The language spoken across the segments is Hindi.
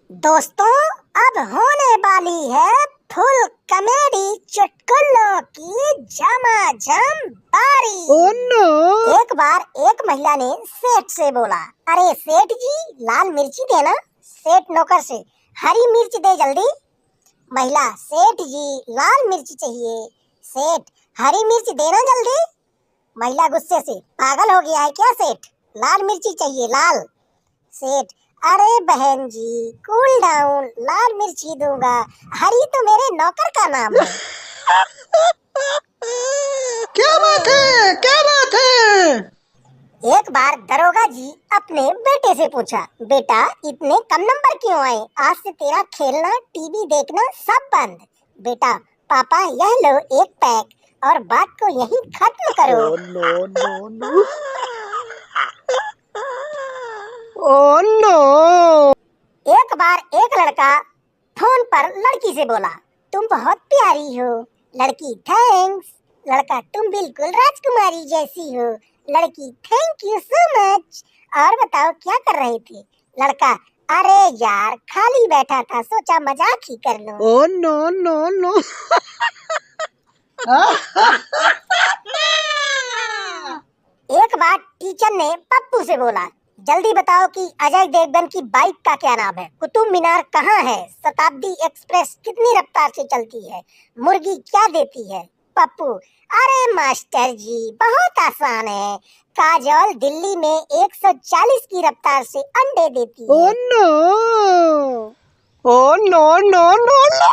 दोस्तों, अब होने वाली है फुल कॉमेडी चुटकुलों की झमाझम बारी। Oh no! एक बार एक महिला ने सेठ से बोला, अरे सेठ जी, लाल मिर्ची देना। सेठ नौकर से, हरी मिर्च दे जल्दी। महिला, सेठ जी, लाल मिर्च चाहिए। सेठ, हरी मिर्च देना जल्दी। महिला गुस्से से, पागल हो गया है क्या सेठ, लाल मिर्ची चाहिए, लाल। सेठ, अरे बहन जी, कूल डाउन, लाल मिर्ची दूंगा, हरी तो मेरे नौकर का नाम है। क्या बात है? क्या बात है? एक बार दरोगा जी अपने बेटे से पूछा, बेटा इतने कम नंबर क्यों आए? आज से तेरा खेलना, टीवी देखना सब बंद। बेटा, पापा यह लो एक पैक और बात को यहीं खत्म करो। Oh no no no! Oh no! एक बार एक लड़का फोन पर लड़की से बोला, तुम बहुत प्यारी हो। लड़की, थैंक्स। लड़का, तुम बिल्कुल राजकुमारी जैसी हो। लड़की, थैंक यू सो मच। और बताओ क्या कर रहे थे? लड़का, अरे यार, खाली बैठा था, सोचा मजाक ही कर लूं। Oh no no no! एक बार टीचर ने पप्पू से बोला, जल्दी बताओ कि अजय देवगन की बाइक का क्या नाम है? कुतुब मीनार कहाँ है? शताब्दी एक्सप्रेस कितनी रफ्तार से चलती है? मुर्गी क्या देती है? पप्पू, अरे मास्टर जी, बहुत आसान है। काजोल दिल्ली में 140 की रफ्तार से अंडे देती है। Oh no! Oh no no no no!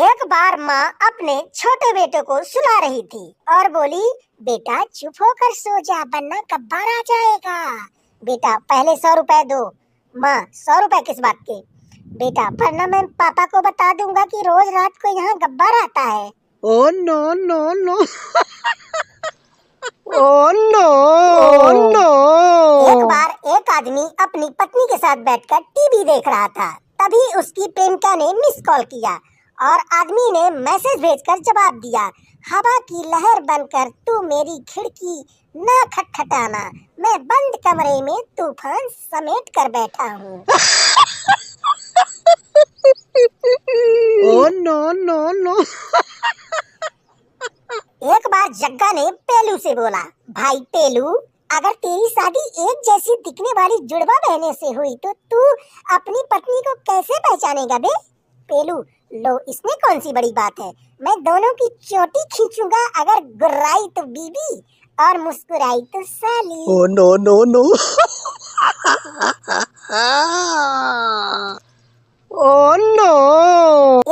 एक बार माँ अपने छोटे बेटे को सुला रही थी और बोली, बेटा चुप होकर सो जा, वरना कब्बार आ जाएगा। बेटा, पहले 100 रुपए दो। माँ, 100 रुपए किस बात के? बेटा, वरना मैं पापा को बता दूंगा कि रोज रात को यहाँ गब्बार आता है। Oh no no no! Oh no! Oh no! एक बार एक आदमी अपनी पत्नी के साथ बैठकर टीवी देख रहा था। तभी उसकी प्रेमिका ने मिस कॉल किया और आदमी ने मैसेज भेजकर जवाब दिया, हवा की लहर बनकर तू मेरी खिड़की ना खटखटाना, मैं बंद कमरे में तूफान समेट कर बैठा हूँ। Oh no no no! एक बार जग्गा ने पेलू से बोला, भाई पेलू, अगर तेरी शादी एक जैसी दिखने वाली जुड़वा बहने से हुई तो तू अपनी पत्नी को कैसे पहचानेगा बे? पेलू, लो इसमें कौन सी बड़ी बात है, मैं दोनों की चोटी खींचूंगा, अगर गुर्राई तो बीबी और मुस्कुराई तो साली। Oh no no no! Oh no!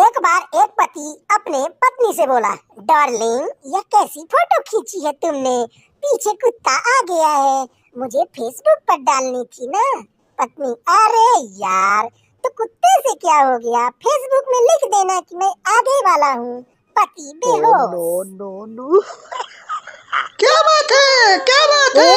एक बार एक पति अपने पत्नी से बोला, डार्लिंग, यह कैसी फोटो खींची है तुमने? पीछे कुत्ता आ गया है, मुझे फेसबुक पर डालनी थी ना। पत्नी, अरे यार, तो कुत्ते से क्या हो गया, फेसबुक में लिख देना कि मैं आगे वाला हूँ। पति बेहोश। No no no! क्या बात है? क्या बात है?